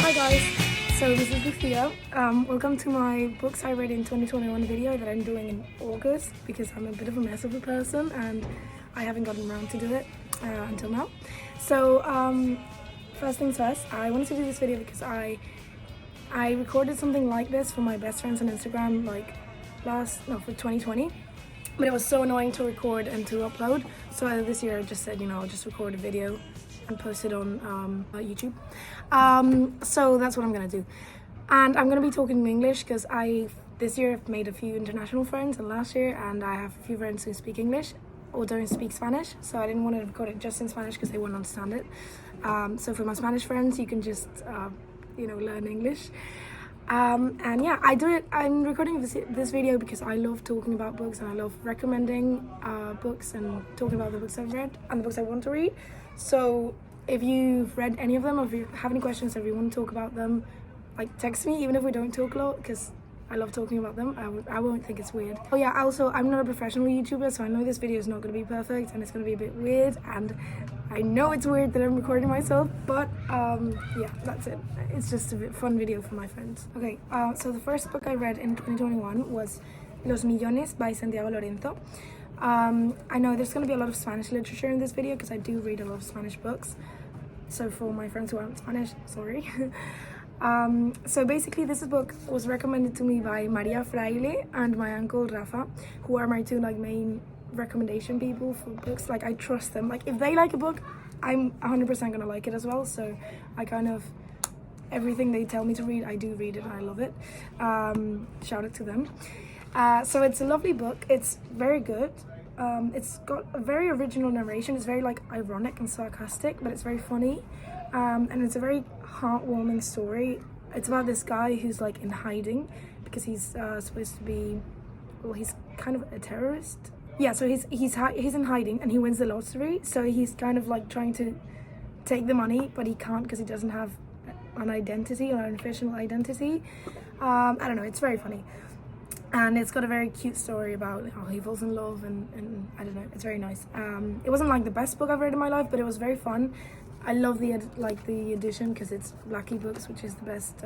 Hi guys, so this is Lucia. Welcome to my books I read in 2021 video that I'm doing in August because I'm a bit of a mess of a person and I haven't gotten around to do it until now. So first things first, I wanted to do this video because I recorded something like this for my best friends on Instagram for 2020. But it was so annoying to record and to upload. So this year I just said, I'll just record a video and post it on YouTube. So that's what I'm gonna do. And I'm gonna be talking in English because this year I've made a few international friends and last year, and I have a few friends who speak English or don't speak Spanish. So I didn't want to record it just in Spanish because they wouldn't understand it. So for my Spanish friends, you can just, learn English. And yeah, I'm recording this video because I love talking about books and I love recommending books and talking about the books I've read and the books I want to read. So if you've read any of them, or if you have any questions, or if you want to talk about them, text me, even if we don't talk a lot, because I love talking about them. I won't think it's weird. Oh yeah, also, I'm not a professional YouTuber, so I know this video is not going to be perfect and it's going to be a bit weird, and I know it's weird that I'm recording myself, but yeah, that's it. It's just a fun video for my friends. Okay, so the first book I read in 2021 was Los Millones by Santiago Lorenzo. I know there's going to be a lot of Spanish literature in this video because I do read a lot of Spanish books. So for my friends who aren't Spanish, sorry. So basically this book was recommended to me by Maria Fraile and my uncle Rafa, who are my two main recommendation people for books. I trust them. If they like a book, I'm 100% gonna like it as well. So everything they tell me to read, I do read it and I love it. Shout out to them. So it's a lovely book. It's very good. It's got a very original narration. It's very ironic and sarcastic, but it's very funny. And it's a very heartwarming story. It's about this guy who's in hiding because he's supposed to be, he's kind of a terrorist. Yeah, so he's in hiding and he wins the lottery. So he's kind of trying to take the money, but he can't because he doesn't have an identity or an official identity. I don't know. It's very funny. And it's got a very cute story about how he falls in love and I don't know, it's very nice. It wasn't the best book I've read in my life, but it was very fun. I love the edition because it's Blackie Books, which is the best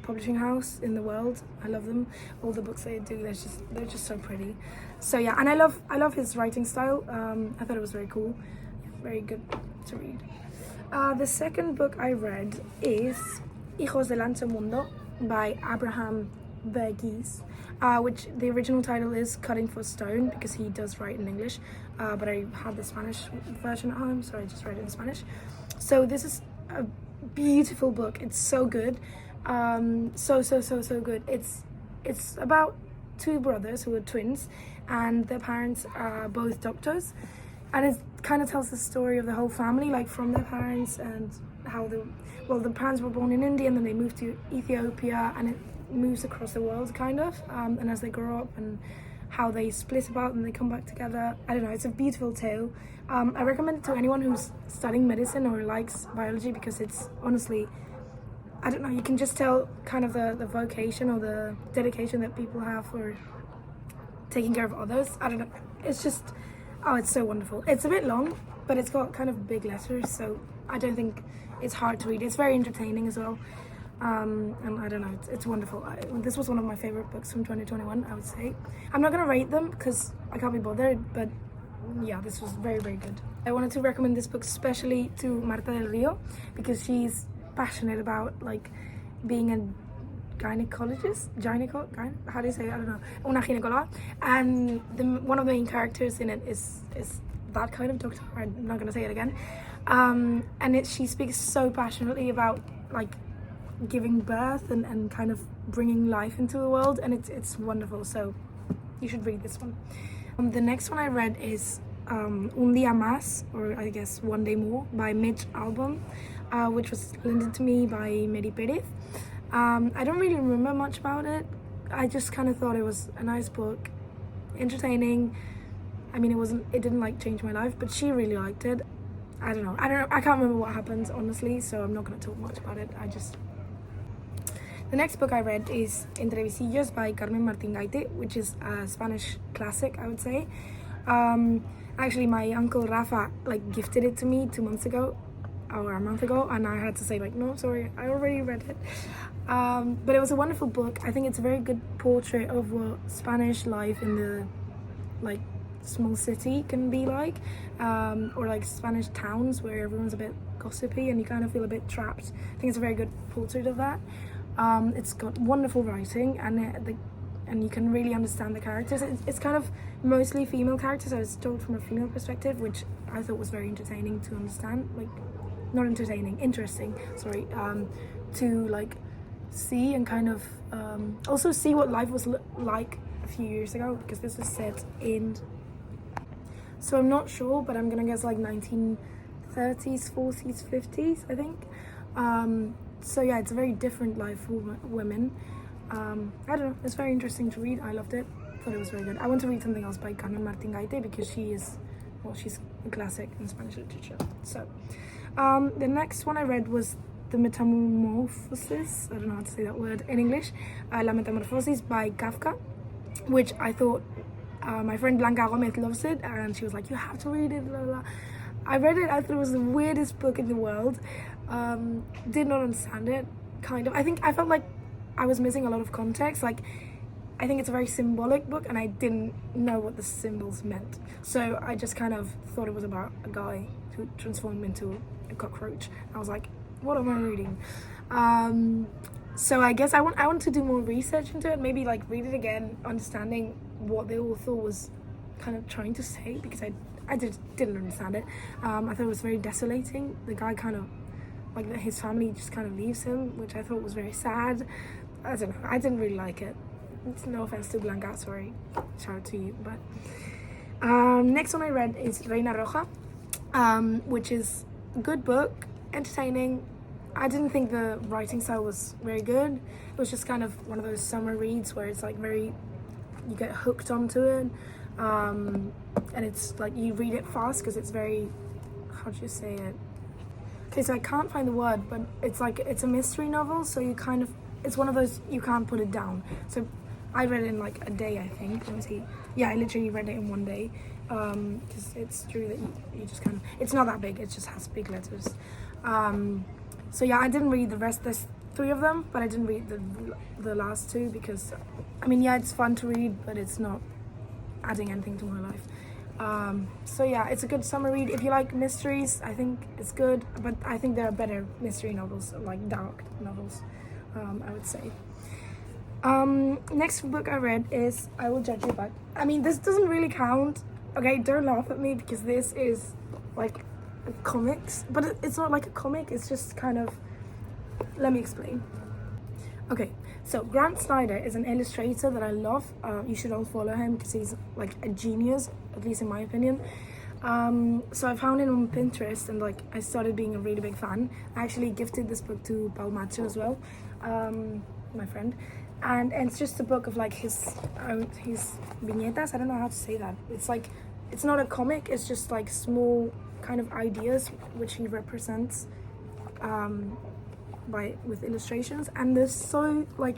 publishing house in the world. I love them. All the books they do, they're just so pretty. So yeah, and I love his writing style. I thought it was very cool, very good to read. The second book I read is Hijos, mundo by Abraham Verghese, which the original title is Cutting for Stone because he does write in English, but I had the Spanish version at home, so I just read it in Spanish. So this is a beautiful book. It's so good, so good. It's about two brothers who are twins, and their parents are both doctors, and it kind of tells the story of the whole family, from their parents and how the parents were born in India and then they moved to Ethiopia, and it moves across the world and as they grow up and how they split about and they come back together. I don't know, it's a beautiful tale. I recommend it to anyone who's studying medicine or likes biology because it's honestly, I don't know, you can just tell kind of the vocation or the dedication that people have for taking care of others. I don't know, it's just, it's so wonderful. It's a bit long, but it's got kind of big letters, so I don't think it's hard to read. It's very entertaining as well. And I don't know, it's wonderful. This was one of my favorite books from 2021, I would say. I'm not gonna rate them because I can't be bothered, but yeah, this was very, very good. I wanted to recommend this book especially to Marta del Rio because she's passionate about being a gynecologist, how do you say it? I don't know, una ginecóloga, and one of the main characters in it is that kind of doctor. I'm not gonna say it again. And she speaks so passionately about giving birth and kind of bringing life into the world, and it's wonderful, so you should read this one. The next one I read is Un Día Más, or I guess One Day More, by Mitch Albom, which was lended to me by Mary Perez. I don't really remember much about it. I just kind of thought it was a nice book, entertaining. I mean, it didn't change my life, but she really liked it. I don't know, I can't remember what happened honestly, so I'm not going to talk much about it. The next book I read is Entre, Visillos by Carmen Martín Gaite, which is a Spanish classic, I would say. Actually, my uncle Rafa gifted it to me 2 months ago, or a month ago, and I had to say like, no, sorry, I already read it. But it was a wonderful book. I think it's a very good portrait of what Spanish life in the like small city can be like, or like Spanish towns where everyone's a bit gossipy and you kind of feel a bit trapped. I think it's a very good portrait of that. It's got wonderful writing, and you can really understand the characters. It's kind of mostly female characters, so it's told from a female perspective, which I thought was very entertaining to understand. Like, not entertaining, interesting, sorry, to like see and kind of also see what life was like a few years ago, because this was set in, so I'm not sure, but I'm gonna guess like 1930s, 40s, 50s, I think. So yeah, it's a very different life for women. I don't know, it's very interesting to read. I loved it, thought it was very good. I want to read something else by Carmen Gaite, because she's a classic in Spanish literature. So the next one I read was the Metamorphosis, I don't know how to say that word in English, La Metamorfosis by Kafka, which I thought, my friend Blanca Gómez loves it, and she was like, you have to read it, blah, blah. I read it, I thought it was the weirdest book in the world. Did not understand it, kind of. I felt like I was missing a lot of context. Like, I think it's a very symbolic book, and I didn't know what the symbols meant. So I just kind of thought it was about a guy who transformed into a cockroach. I was like, what am I reading? So I guess I want to do more research into it, maybe like read it again, understanding what the author was kind of trying to say, because I didn't understand it. I thought it was very desolating. The guy kind of, like, his family just kind of leaves him, which I thought was very sad. I don't know, I didn't really like it. It's no offense to Blanca, sorry, shout out to you. But next one I read is Reina Roja, which is a good book, entertaining. I didn't think the writing style was very good. It was just kind of one of those summer reads where it's like you get hooked onto it, and it's like you read it fast because it's very, how do you say it? Okay, so I can't find the word, but it's like, it's a mystery novel, so you kind of, it's one of those, you can't put it down. So I read it in like a day, I think. Let me see. Yeah, I literally read it in one day, because it's true that you just kind of, it's not that big, it just has big letters. So yeah, I didn't read the rest. There's 3 of them, but I didn't read the last 2 because, I mean, yeah, it's fun to read, but it's not adding anything to my life. So yeah, it's a good summer read. If you like mysteries, I think it's good, but I think there are better mystery novels, like dark novels, I would say. Next book I read is I Will Judge You By. I mean, this doesn't really count. Okay, don't laugh at me, because this is like comics, but it's not like a comic, it's just kind of, let me explain. Okay, so Snider is an illustrator that I love. You should all follow him because he's like a genius, at least in my opinion. So I found him on Pinterest, and like I started being a really big fan. I actually gifted this book to Macho as well, my friend, and it's just a book of like his viñetas. I don't know how to say that. It's like, it's not a comic, it's just like small kind of ideas which he represents with illustrations, and they're so like,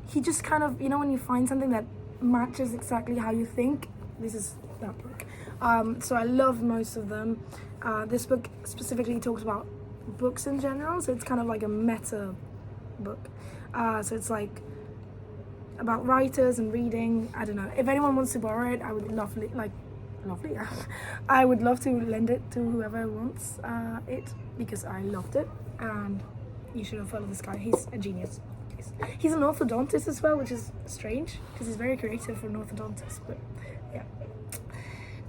he just kind of, you know, when you find something that matches exactly how you think, this is that book. So I love most of them. This book specifically talks about books in general, so it's kind of like a meta book. So it's like about writers and reading. I don't know, if anyone wants to borrow it, I would I would love to lend it to whoever wants it, because I loved it, and you should follow this guy. He's a genius. He's an orthodontist as well, which is strange because he's very creative for an orthodontist, but yeah.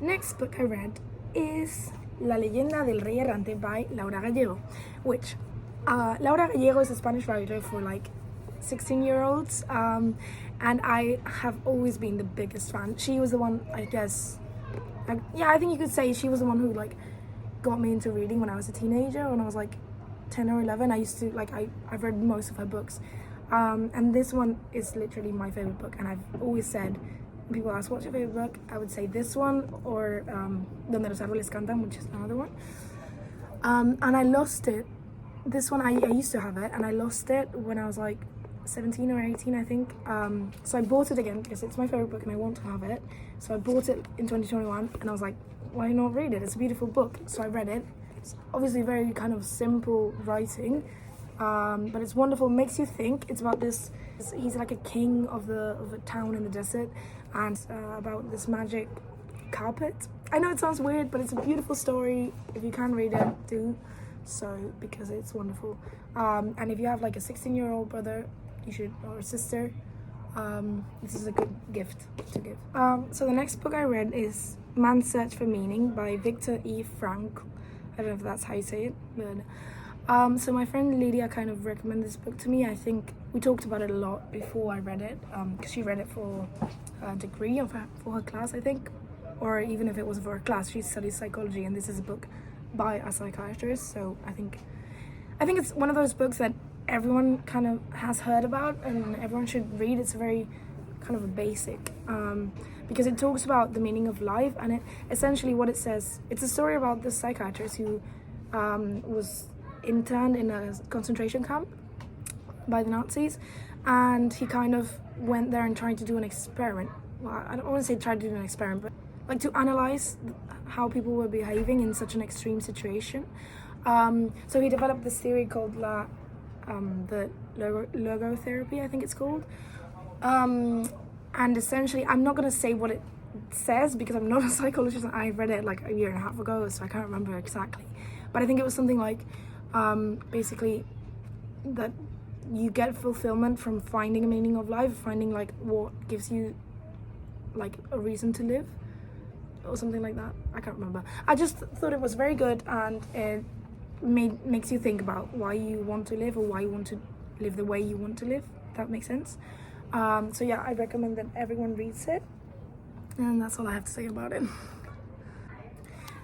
Next book I read is La leyenda del rey errante by Laura Gallego, which Laura Gallego is a Spanish writer for like 16-year-olds, and I have always been the biggest fan. She was the one, I guess, yeah, I think you could say she was the one who like got me into reading when I was a teenager. When I was like 10 or 11, I used to like, I've read most of her books, and this one is literally my favorite book. And I've always said, when people ask what's your favorite book, I would say this one, or Donde los árboles cantan, which is another one. And I lost it. This one, I used to have it, and I lost it when I was like 17 or 18, I think. So I bought it again because it's my favorite book and I want to have it. So I bought it in 2021, and I was like, why not read it? It's a beautiful book. So I read it, It's obviously very kind of simple writing, but it's wonderful. It makes you think. It's about this. He's like a king of a town in the desert, and about this magic carpet. I know it sounds weird, but it's a beautiful story. If you can read it, do so, because it's wonderful. And if you have like a 16-year-old brother, you should, or sister, this is a good gift to give. So the next book I read is Man's Search for Meaning by Viktor E. Frankl. I don't know if that's how you say it, but so my friend Lydia kind of recommended this book to me. I think we talked about it a lot before I read it, because she read it for a degree for her class, I think, or even if it was for her class. She studies psychology, and this is a book by a psychiatrist. So I think it's one of those books that everyone kind of has heard about and everyone should read. It's very kind of a basic, because it talks about the meaning of life, and it essentially what it says, it's a story about this psychiatrist who was interned in a concentration camp by the Nazis, and he kind of went there and tried to do an experiment. Well, I don't want to say tried to do an experiment, but like to analyze how people were behaving in such an extreme situation. So he developed this theory called the logotherapy, I think it's called. And essentially, I'm not going to say what it says because I'm not a psychologist, and I read it like a year and a half ago, so I can't remember exactly. But I think it was something like, basically, that you get fulfillment from finding a meaning of life, finding like what gives you like a reason to live, or something like that. I can't remember. I just thought it was very good, and it makes you think about why you want to live, or why you want to live the way you want to live, if that makes sense. So yeah, I recommend that everyone reads it, and that's all I have to say about it.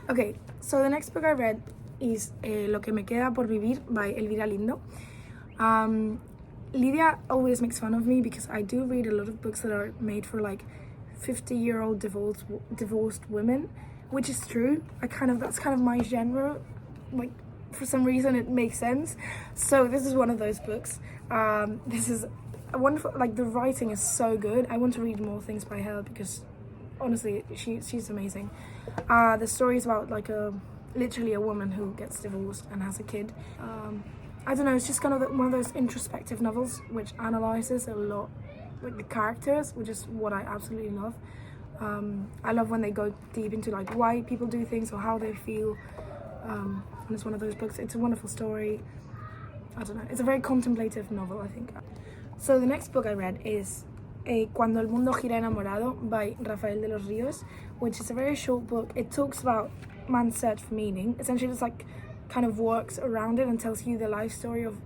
Okay, so the next book I read is Lo que me queda por vivir by Elvira Lindo. Lydia always makes fun of me because I do read a lot of books that are made for like 50-year-old divorced women, which is true. That's kind of my genre. Like, for some reason it makes sense. So this is one of those books. This is a wonderful, like, the writing is so good. I want to read more things by her because honestly she's amazing. The story is about like literally a woman who gets divorced and has a kid. I don't know, it's just kind of one of those introspective novels which analyzes a lot like the characters, which is what I absolutely love. I love when they go deep into like why people do things or how they feel, and it's one of those books. It's a wonderful story. I don't know, it's a very contemplative novel, I think. So the next book I read is Cuando el mundo gira enamorado by Rafael de los Ríos, which is a very short book. It talks about man's search for meaning. Essentially it's like kind of works around it and tells you the life story of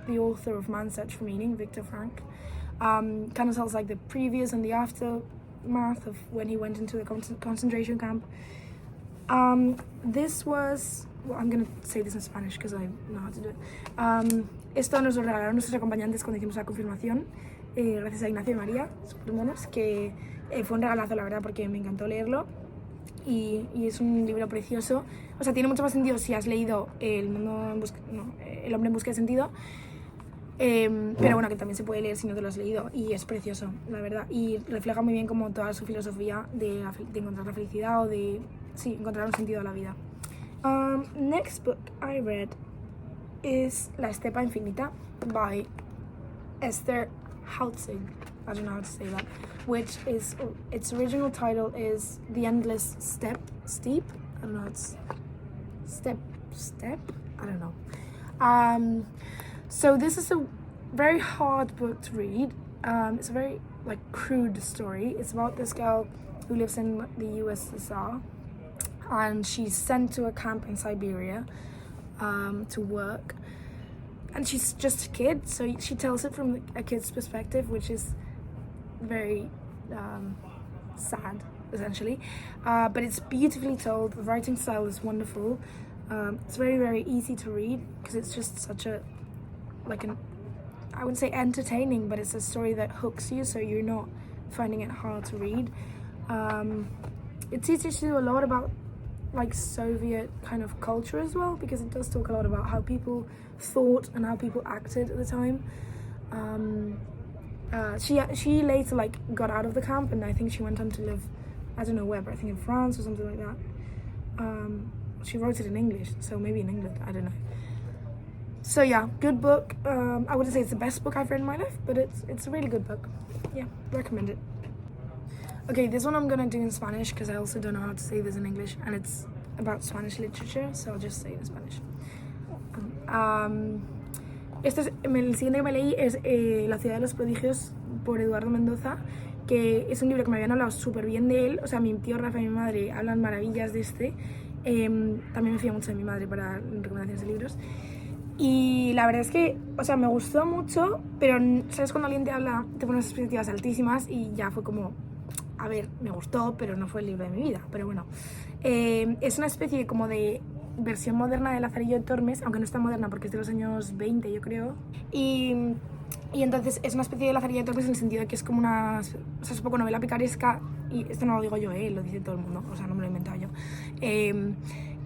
the author of Man's Search for Meaning, Viktor Frankl. Kind of tells like the previous and the aftermath of when he went into the concentration camp. This was, well, I'm going to say this in Spanish because I know how to do it. Esto nos lo regalaron nuestros acompañantes cuando hicimos la confirmación, gracias a Ignacio y María, super monos, que fue un regalazo, la verdad, porque me encantó leerlo. Y es un libro precioso. O sea, tiene mucho más sentido si has leído El hombre en busca de sentido, pero bueno, que también se puede leer si no te lo has leído, y es precioso, la verdad, y refleja muy bien como toda su filosofía de encontrar la felicidad, o de, sí, encontrar un sentido a la vida. Next book I read is La Estepa Infinita by Esther Hautzig. I don't know how to say that, which is, its original title is The Endless Steep. I don't know, it's step, I don't know. So this is a very hard book to read. It's a very like crude story. It's about this girl who lives in the USSR, and she's sent to a camp in Siberia to work, and she's just a kid, so she tells it from a kid's perspective, which is very sad, essentially, but it's beautifully told. The writing style is wonderful. It's very, very easy to read because it's just such a, like an, I wouldn't say entertaining, but it's a story that hooks you, so you're not finding it hard to read. It teaches you a lot about like Soviet kind of culture as well, because it does talk a lot about how people thought and how people acted at the time. She later like got out of the camp, and I think she went on to live, I don't know where, but I think in France or something like that. she wrote it in English, so maybe in England, I don't know. So yeah, good book. I wouldn't say it's the best book I've read in my life, but it's a really good book. Yeah, recommend it. Okay, this one I'm gonna do in Spanish because I also don't know how to say this in English, and it's about Spanish literature, so I'll just say it in Spanish. El siguiente que me leí es La ciudad de los prodigios por Eduardo Mendoza, que es un libro que me habían hablado súper bien de él. O sea, mi tío Rafa y mi madre hablan maravillas de este. También me fío mucho de mi madre para recomendaciones de libros. Y la verdad es que, o sea, me gustó mucho, pero ¿sabes cuando alguien te habla, te pone unas expectativas altísimas y ya fue como, a ver, me gustó, pero no fue el libro de mi vida? Pero bueno, es una especie como de versión moderna de Lazarillo de Tormes, aunque no es tan moderna porque es de los años 20, yo creo. Y entonces es una especie de Lazarillo de Tormes en el sentido de que es como una, o sea, es un poco novela picaresca, y esto no lo digo yo, lo dice todo el mundo, o sea, no me lo he inventado yo.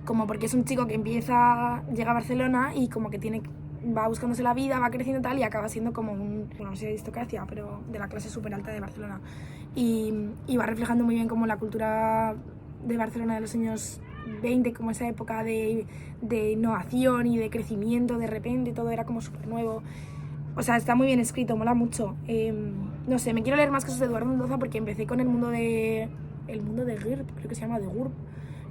Como porque es un chico que llega a Barcelona y como que va buscándose la vida, va creciendo tal, y acaba siendo como bueno, no sé de aristocracia, pero de la clase súper alta de Barcelona. Y va reflejando muy bien como la cultura de Barcelona de los años 20, como esa época de innovación y de crecimiento, de repente todo era como súper nuevo. O sea, está muy bien escrito, mola mucho. No sé, me quiero leer más cosas de Eduardo Mendoza porque empecé con el mundo de GIRP, creo que se llama, de GURP,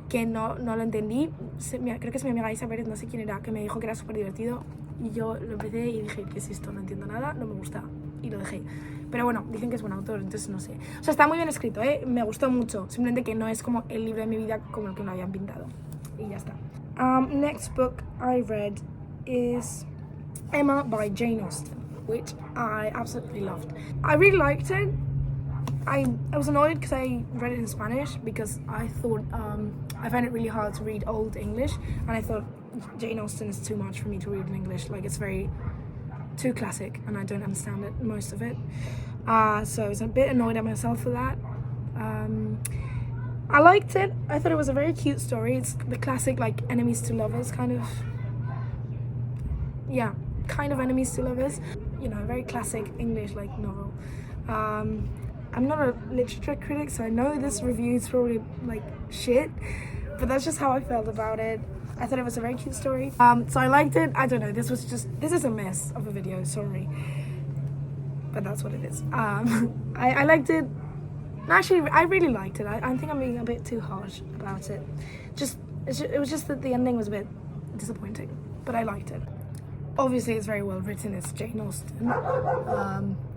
que no lo entendí. Creo que es mi amiga Isa Pérez, no sé quién era, que me dijo que era súper divertido, y yo lo empecé y dije, ¿qué es esto? No entiendo nada, no me gusta, y lo dejé. Pero bueno, dicen que es buen autor, entonces no sé. O sea, está muy bien escrito, me gustó mucho, simplemente que no es como el libro de mi vida como el que me habían pintado. Y ya está. Next book I read is Emma by Jane Austen, which I absolutely loved. I really liked it. I was annoyed because I read it in Spanish because I thought I find it really hard to read old English, and I thought Jane Austen is too much for me to read in English. Like, it's very too classic and I don't understand it, most of it. So I was a bit annoyed at myself for that. I liked it. I thought it was a very cute story. It's the classic like enemies to lovers kind of, yeah, kind of enemies to lovers. You know, a very classic English like novel. I'm not a literature critic, so I know this review is probably like shit, but that's just how I felt about it. I thought it was a very cute story. So I liked it. I don't know, this is a mess of a video, sorry. But that's what it is. I liked it. Actually, I really liked it. I think I'm being a bit too harsh about it. It was just that the ending was a bit disappointing, but I liked it. Obviously, it's very well written. It's Jane Austen,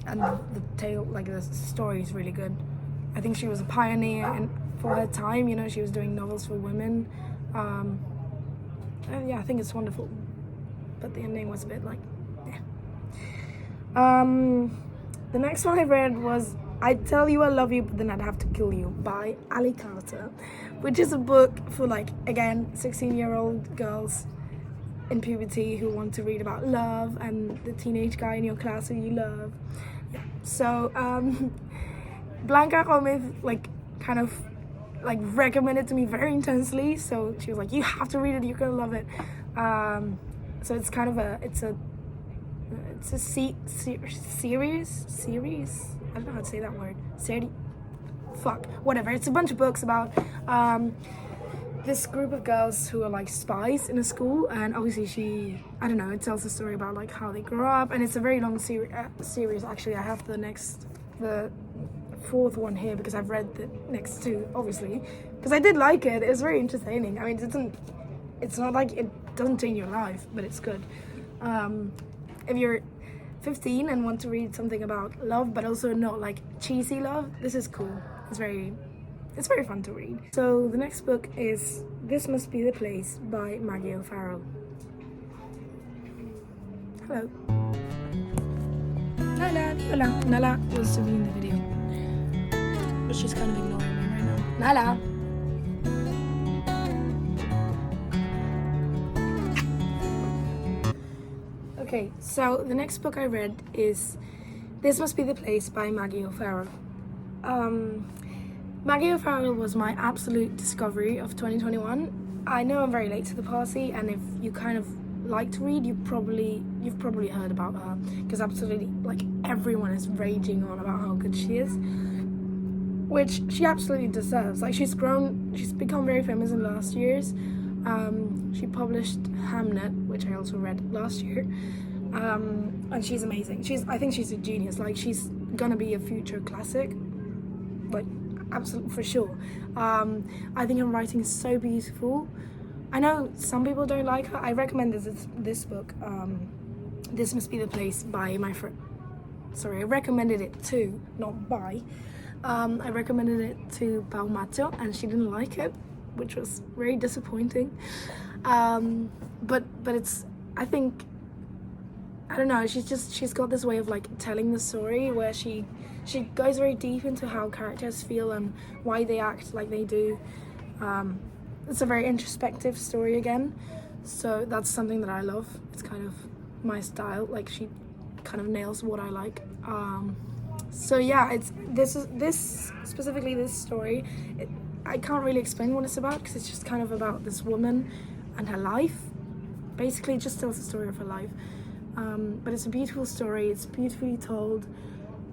and the tale, like the story, is really good. I think she was a pioneer for her time. You know, she was doing novels for women. And yeah, I think it's wonderful. But the ending was a bit like, yeah. The next one I read was I'd Tell You I Love You, But Then I'd Have to Kill You by Ali Carter, which is a book for, like, again, 16-year-old girls in puberty who want to read about love and the teenage guy in your class who you love. Yeah. So Blanca Gómez kind of recommended to me very intensely, so she was like, you have to read it, you're gonna love it. So it's kind of a series. I don't know how to say that word. Whatever. It's a bunch of books about this group of girls who are like spies in a school, and obviously it tells a story about like how they grew up, and it's a very long series. Actually, I have the fourth one here because I've read the next two, obviously, because I did like it. It's very entertaining. I mean, it's not like it doesn't change your life, but it's good. If you're 15 and want to read something about love, but also not like cheesy love, this is cool. It's very fun to read. So the next book is This Must Be the Place by Maggie O'Farrell. Hello. Nala. Nala wants to be in the video, but she's kind of ignoring me right now. Nala. Okay, so the next book I read is This Must Be the Place by Maggie O'Farrell. Maggie O'Farrell was my absolute discovery of 2021. I know I'm very late to the party, and if you kind of like to read, you've probably heard about her, because absolutely like everyone is raging on about how good she is, which she absolutely deserves. Like she's become very famous in the last years. She published Hamnet, which I also read last year, and she's amazing. I think she's a genius. Like, she's gonna be a future classic, like, absolutely for sure. I think her writing is so beautiful. I know some people don't like her. I recommend this book, This Must Be the Place, by my friend. Sorry, I recommended it to, not by. I recommended it to Pau Macho, and she didn't like it, which was very disappointing. But it's, I think, I don't know, she's got this way of like telling the story where she goes very deep into how characters feel and why they act like they do. It's a very introspective story again, so that's something that I love. It's kind of my style. Like, she kind of nails what I like. So yeah, this specifically this story, I can't really explain what it's about because it's just kind of about this woman and her life. Basically, it just tells the story of her life. But it's a beautiful story. It's beautifully told.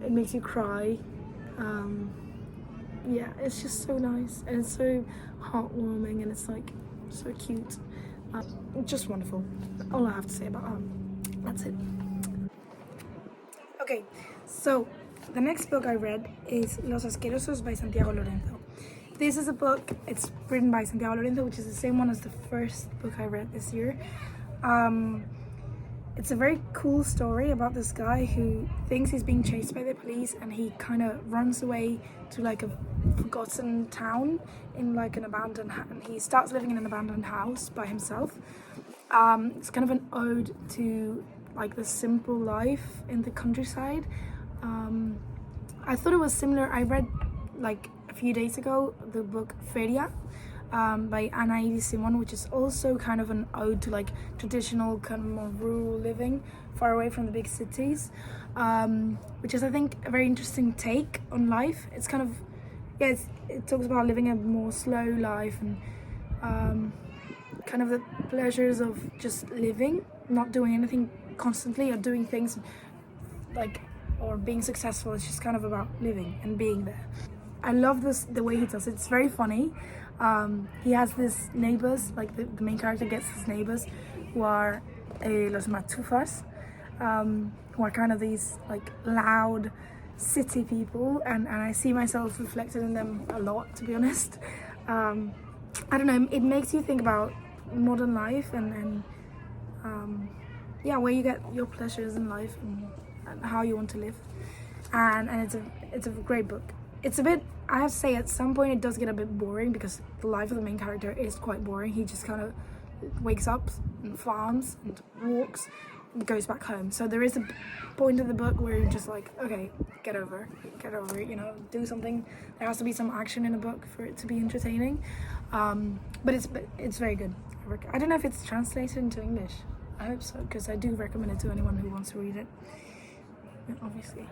It makes you cry. Yeah, it's just so nice, and it's so heartwarming, and it's like so cute. Just wonderful. All I have to say about her. That's it. Okay, so the next book I read is Los Asquerosos by Santiago Lorenzo. This is a book, it's written by Santiago Lorenzo, which is the same one as the first book I read this year. It's a very cool story about this guy who thinks he's being chased by the police, and he kind of runs away to like a forgotten town in like an abandoned house. He starts living in an abandoned house by himself. It's kind of an ode to like the simple life in the countryside. I thought it was similar. I read like a few days ago the book Feria by Ana Simon, which is also kind of an ode to like traditional kind of more rural living far away from the big cities, which is, I think, a very interesting take on life. It's kind of, yeah, it talks about living a more slow life and kind of the pleasures of just living, not doing anything constantly or doing things like, or being successful. It's just kind of about living and being there. I love the way he does it. It's very funny. He has these neighbors, like the main character gets his neighbors who are los matufas, who are kind of these like loud city people, and I see myself reflected in them a lot, to be honest. I don't know, it makes you think about modern life and yeah, where you get your pleasures in life and how you want to live, and it's a great book. It's a bit, I have to say, at some point it does get a bit boring because the life of the main character is quite boring. He just kind of wakes up and farms and walks and goes back home. So there is a point in the book where you're just like, okay, get over it, you know, do something. There has to be some action in a book for it to be entertaining. But it's very good. I don't know if it's translated into English. I hope so, because I do recommend it to anyone who wants to read it, obviously.